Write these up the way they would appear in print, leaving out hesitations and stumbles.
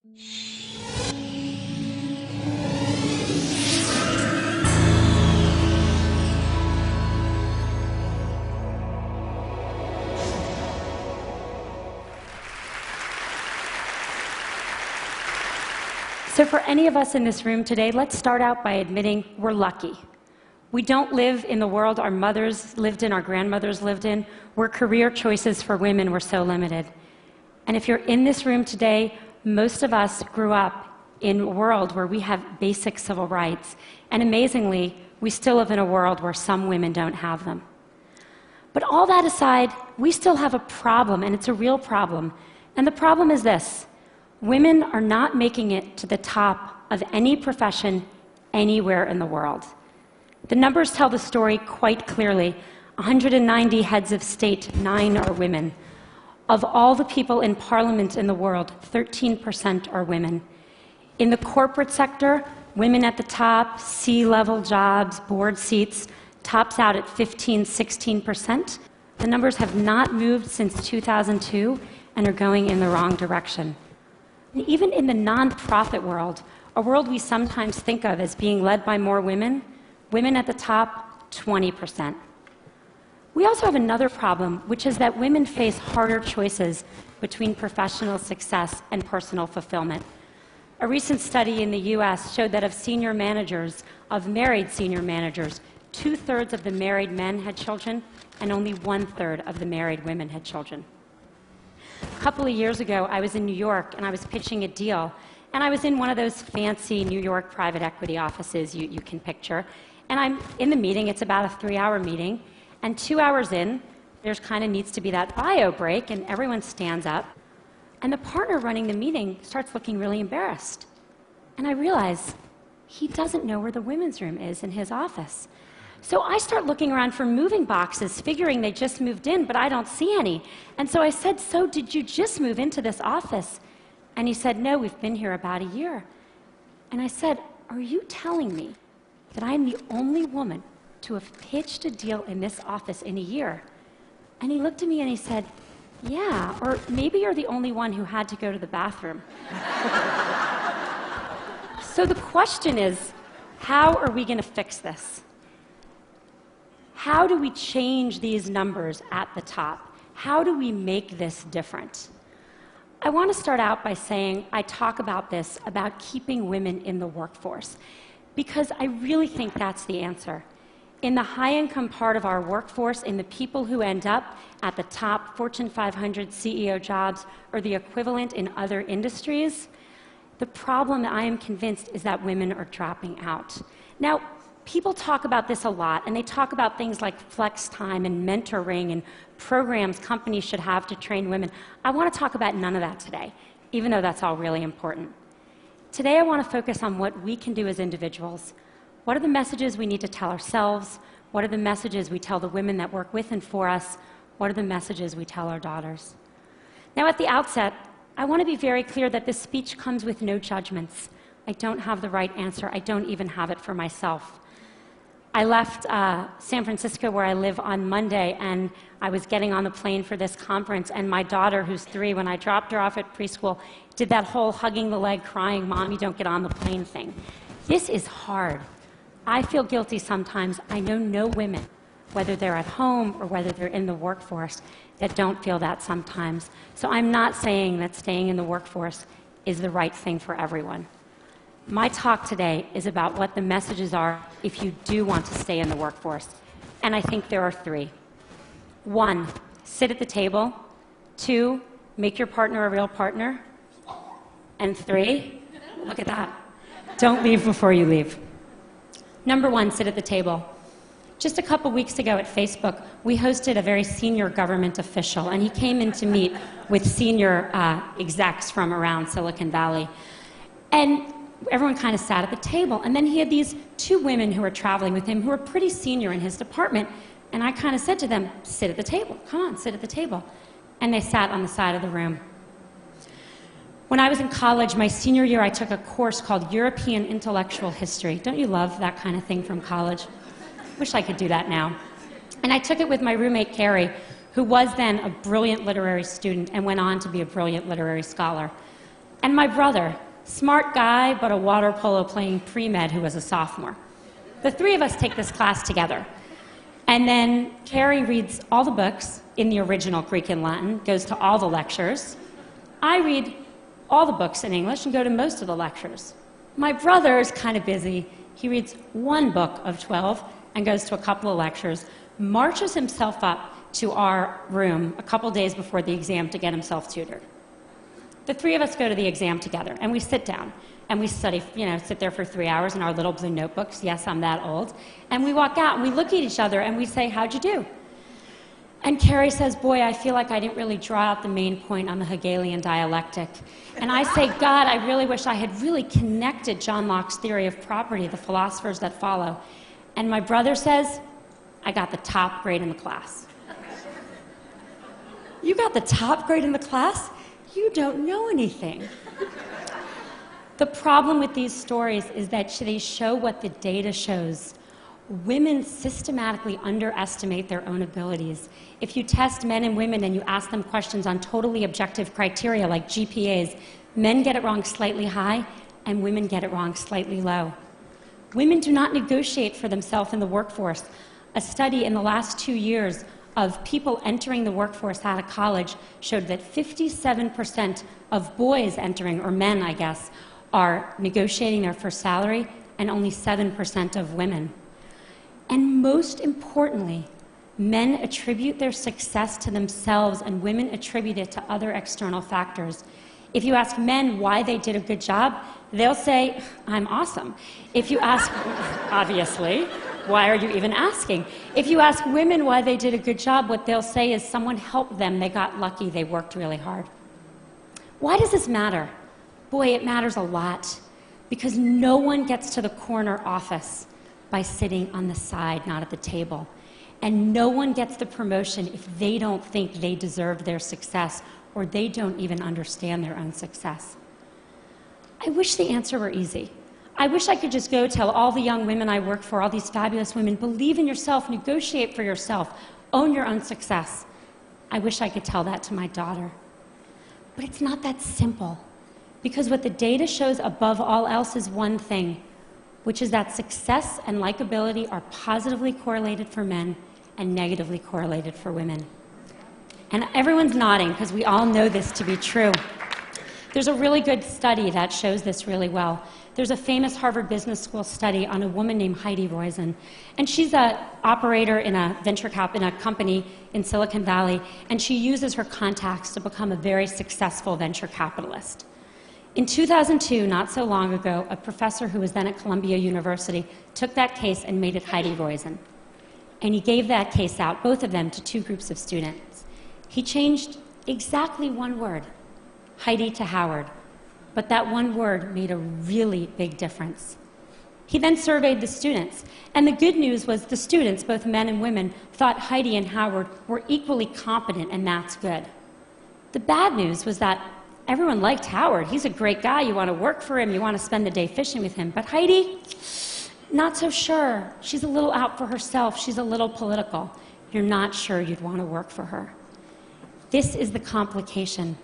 So for any of us in this room today, let's start out by admitting we're lucky. We don't live in the world our mothers lived in, our grandmothers lived in, where career choices for women were so limited. And if you're in this room today, most of us grew up in a world where we have basic civil rights. And amazingly, we still live in a world where some women don't have them. But all that aside, we still have a problem, and it's a real problem. And the problem is this: women are not making it to the top of any profession anywhere in the world. The numbers tell the story quite clearly. 190 heads of state, 9 are women. Of all the people in parliament in the world, 13% are women. In the corporate sector, women at the top, C-level jobs, board seats, tops out at 15–16%. The numbers have not moved since 2002 and are going in the wrong direction. And even in the nonprofit world, a world we sometimes think of as being led by more women, women at the top, 20%. We also have another problem, which is that women face harder choices between professional success and personal fulfillment. A recent study in the US showed that of senior managers, of married senior managers, 2/3 of the married men had children, and only 1/3 of the married women had children. A couple of years ago, I was in New York, and I was pitching a deal, and I was in one of those fancy New York private equity offices you can picture, and I'm in the meeting. It's about a 3-hour meeting, and 2 hours in, there's kind of needs to be that bio break, and everyone stands up, and the partner running the meeting starts looking really embarrassed. And I realize he doesn't know where the women's room is in his office. So I start looking around for moving boxes, figuring they just moved in, but I don't see any. And so I said, "So did you just move into this office?" And he said, "No, we've been here about a year." And I said, "Are you telling me that I'm the only woman to have pitched a deal in this office in a year?" And he looked at me and he said, "Yeah, or maybe you're the only one who had to go to the bathroom." So the question is, how are we going to fix this? How do we change these numbers at the top? How do we make this different? I want to start out by saying I talk about this, about keeping women in the workforce, because I really think that's the answer. In the high-income part of our workforce, in the people who end up at the top Fortune 500 CEO jobs or the equivalent in other industries, the problem, I am convinced, is that women are dropping out. Now, people talk about this a lot, and they talk about things like flex time and mentoring and programs companies should have to train women. I want to talk about none of that today, even though that's all really important. Today, I want to focus on what we can do as individuals. What are the messages we need to tell ourselves? What are the messages we tell the women that work with and for us? What are the messages we tell our daughters? Now, at the outset, I want to be very clear that this speech comes with no judgments. I don't have the right answer. I don't even have it for myself. I left San Francisco, where I live, on Monday, and I was getting on the plane for this conference, and my daughter, who's 3, when I dropped her off at preschool, did that whole hugging the leg, crying, "Mommy, don't get on the plane" thing. This is hard. I feel guilty sometimes. I know no women, whether they're at home or whether they're in the workforce, that don't feel that sometimes. So I'm not saying that staying in the workforce is the right thing for everyone. My talk today is about what the messages are if you do want to stay in the workforce. And I think there are 3. 1, sit at the table. 2, make your partner a real partner. And 3, look at that, don't leave before you leave. Number 1, sit at the table. Just a couple weeks ago at Facebook, we hosted a very senior government official, and he came in to meet with senior execs from around Silicon Valley. And everyone kind of sat at the table, and then he had these 2 women who were traveling with him who were pretty senior in his department, and I kind of said to them, "Sit at the table, come on, sit at the table." And they sat on the side of the room. When I was in college, my senior year, I took a course called European Intellectual History. Don't you love that kind of thing from college? Wish I could do that now. And I took it with my roommate, Carrie, who was then a brilliant literary student and went on to be a brilliant literary scholar. and my brother, smart guy, but a water polo playing pre-med who was a sophomore. The three of us take this class together. And then Carrie reads all the books in the original Greek and Latin, goes to all the lectures. I read all the books in English and go to most of the lectures. My brother is kind of busy. He reads one book of 12 and goes to a couple of lectures, marches himself up to our room a couple days before the exam to get himself tutored. The three of us go to the exam together, and we sit down, and we study, sit there for 3 hours in our little blue notebooks. Yes, I'm that old. And we walk out, and we look at each other, and we say, how'd you do? And Carrie says, boy, I feel like I didn't really draw out the main point on the Hegelian dialectic. And I say, God, I really wish I had really connected John Locke's theory of property, the philosophers that follow. And my brother says, I got the top grade in the class. You got the top grade in the class? You don't know anything. The problem with these stories is that they show what the data shows. Women systematically underestimate their own abilities. If you test men and women and you ask them questions on totally objective criteria like GPAs, men get it wrong slightly high and women get it wrong slightly low. Women do not negotiate for themselves in the workforce. A study in the last 2 years of people entering the workforce out of college showed that 57% of boys entering, or men, I guess, are negotiating their first salary, and only 7% of women. And most importantly, men attribute their success to themselves, and women attribute it to other external factors. If you ask men why they did a good job, they'll say, I'm awesome. If you ask, obviously, why are you even asking? If you ask women why they did a good job, what they'll say is someone helped them, they got lucky, they worked really hard. Why does this matter? Boy, it matters a lot, because no one gets to the corner office by sitting on the side, not at the table. And no one gets the promotion if they don't think they deserve their success, or they don't even understand their own success. I wish the answer were easy. I wish I could just go tell all the young women I work for, all these fabulous women, believe in yourself, negotiate for yourself, own your own success. I wish I could tell that to my daughter. But it's not that simple. Because what the data shows above all else is one thing, which is that success and likability are positively correlated for men and negatively correlated for women. And everyone's nodding because we all know this to be true. There's a really good study that shows this really well. There's a famous Harvard Business School study on a woman named Heidi Roizen. And she's an operator in a in a company in Silicon Valley, and she uses her contacts to become a very successful venture capitalist. In 2002, not so long ago, a professor who was then at Columbia University took that case and made it Heidi Roizen. And he gave that case out, both of them, to 2 groups of students. He changed exactly one word, Heidi to Howard, but that one word made a really big difference. He then surveyed the students, and the good news was the students, both men and women, thought Heidi and Howard were equally competent, and that's good. The bad news was that everyone liked Howard. He's a great guy. You want to work for him. You want to spend the day fishing with him. But Heidi, not so sure. She's a little out for herself. She's a little political. You're not sure you'd want to work for her. This is the complication.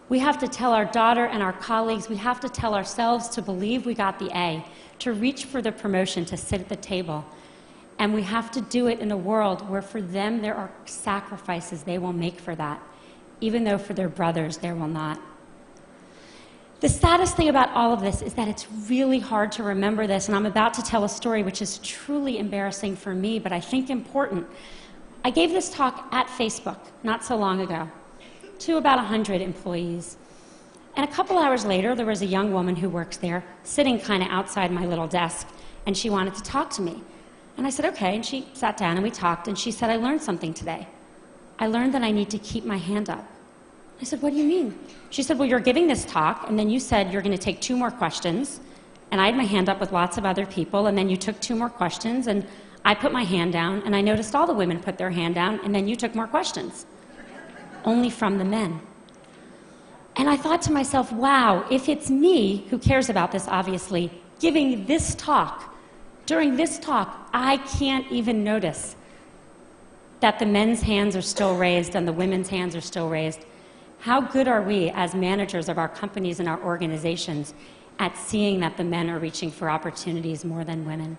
We have to tell our daughter and our colleagues, we have to tell ourselves to believe we got the A, to reach for the promotion, to sit at the table. And we have to do it in a world where for them there are sacrifices they will make for that, even though for their brothers there will not. The saddest thing about all of this is that it's really hard to remember this, and I'm about to tell a story which is truly embarrassing for me, but I think important. I gave this talk at Facebook not so long ago to about 100 employees. And a couple hours later, there was a young woman who works there, sitting kind of outside my little desk, and she wanted to talk to me. And I said, okay, and she sat down and we talked, and she said, I learned something today. I learned that I need to keep my hand up. I said, what do you mean? She said, well, you're giving this talk, and then you said you're going to take 2 more questions, and I had my hand up with lots of other people, and then you took 2 more questions, and I put my hand down, and I noticed all the women put their hand down, and then you took more questions. Only from the men. And I thought to myself, wow, if it's me, who cares about this obviously, giving this talk, during this talk, I can't even notice that the men's hands are still raised and the women's hands are still raised. How good are we as managers of our companies and our organizations at seeing that the men are reaching for opportunities more than women?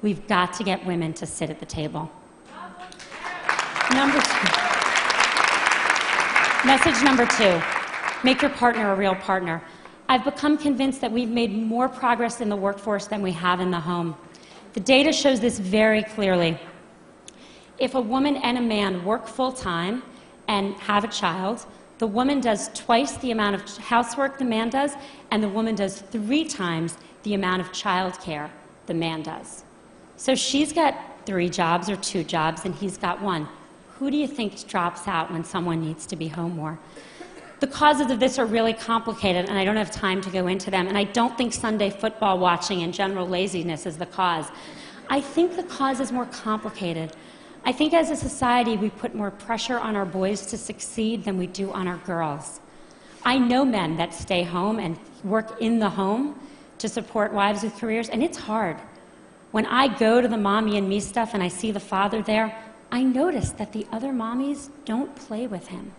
We've got to get women to sit at the table. Message number 2, make your partner a real partner. I've become convinced that we've made more progress in the workforce than we have in the home. The data shows this very clearly. If a woman and a man work full-time and have a child, the woman does twice the amount of housework the man does, and the woman does 3 times the amount of childcare the man does. So she's got 3 jobs or 2 jobs, and he's got 1. Who do you think drops out when someone needs to be home more? The causes of this are really complicated, and I don't have time to go into them, and I don't think Sunday football watching and general laziness is the cause. I think the cause is more complicated. I think as a society we put more pressure on our boys to succeed than we do on our girls. I know men that stay home and work in the home to support wives with careers, and it's hard. When I go to the mommy and me stuff and I see the father there, I notice that the other mommies don't play with him.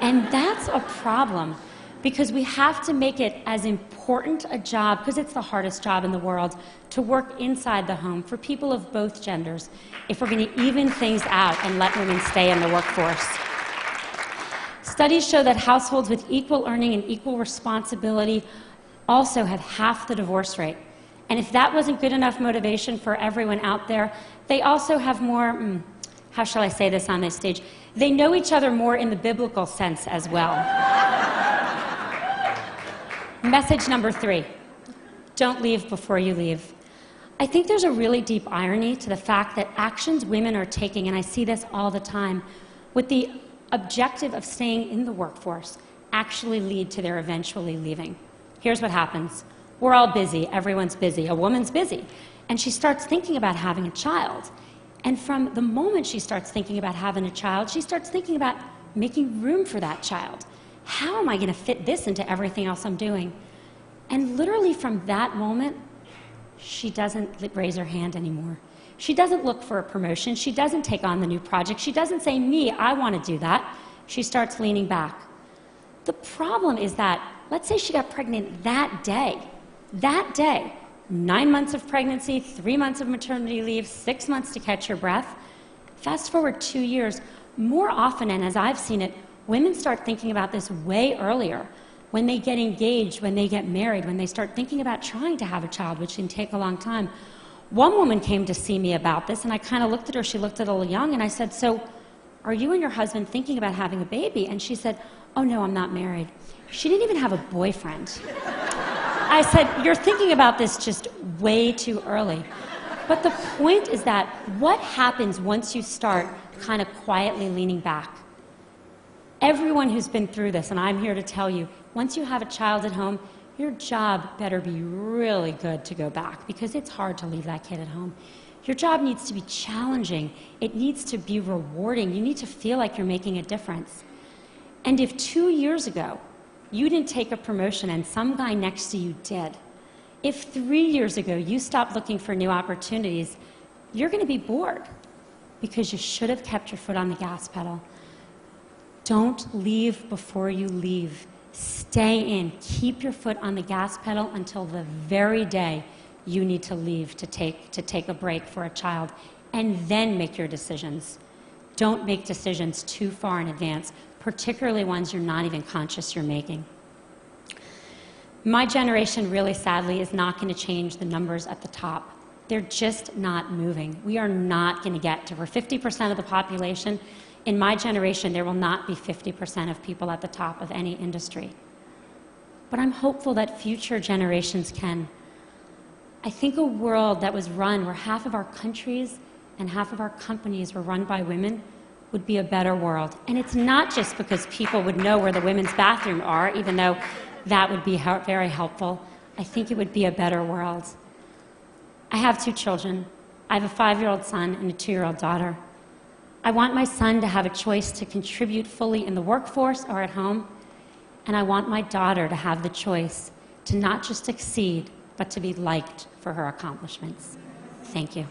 And that's a problem, because we have to make it as important a job, because it's the hardest job in the world, to work inside the home for people of both genders if we're going to even things out and let women stay in the workforce. Studies show that households with equal earning and equal responsibility also have half the divorce rate. And if that wasn't good enough motivation for everyone out there, they also have more, how shall I say this on this stage? They know each other more in the biblical sense as well. Message number 3, don't leave before you leave. I think there's a really deep irony to the fact that actions women are taking, and I see this all the time, with the objective of staying in the workforce actually lead to their eventually leaving. Here's what happens. We're all busy, everyone's busy, a woman's busy, and she starts thinking about having a child. And from the moment she starts thinking about having a child, she starts thinking about making room for that child. How am I going to fit this into everything else I'm doing? And literally from that moment, she doesn't raise her hand anymore. She doesn't look for a promotion. She doesn't take on the new project. She doesn't say, me, I want to do that. She starts leaning back. The problem is that, let's say she got pregnant that day, 9 months of pregnancy, 3 months of maternity leave, 6 months to catch your breath. Fast forward 2 years, more often, and as I've seen it, women start thinking about this way earlier. When they get engaged, when they get married, when they start thinking about trying to have a child, which can take a long time. One woman came to see me about this, and I kind of looked at her. She looked a little young, and I said, so are you and your husband thinking about having a baby? And she said, oh, no, I'm not married. She didn't even have a boyfriend. I said, you're thinking about this just way too early. But the point is that what happens once you start kind of quietly leaning back? Everyone who's been through this, and I'm here to tell you, once you have a child at home, your job better be really good to go back, because it's hard to leave that kid at home. Your job needs to be challenging. It needs to be rewarding. You need to feel like you're making a difference. And if 2 years ago, you didn't take a promotion and some guy next to you did, if 3 years ago you stopped looking for new opportunities, you're going to be bored because you should have kept your foot on the gas pedal. Don't leave before you leave. Stay in. Keep your foot on the gas pedal until the very day you need to leave to take a break for a child, and then make your decisions. Don't make decisions too far in advance, particularly ones you're not even conscious you're making. My generation, really sadly, is not going to change the numbers at the top. They're just not moving. We are not going to get to, we're 50% of the population. In my generation, there will not be 50% of people at the top of any industry. But I'm hopeful that future generations can. I think a world that was run where half of our countries and half of our companies were run by women would be a better world. And it's not just because people would know where the women's bathroom are, even though that would be very helpful. I think it would be a better world. I have 2 children. I have a 5-year-old son and a 2-year-old daughter. I want my son to have a choice to contribute fully in the workforce or at home, and I want my daughter to have the choice to not just succeed, but to be liked for her accomplishments. Thank you.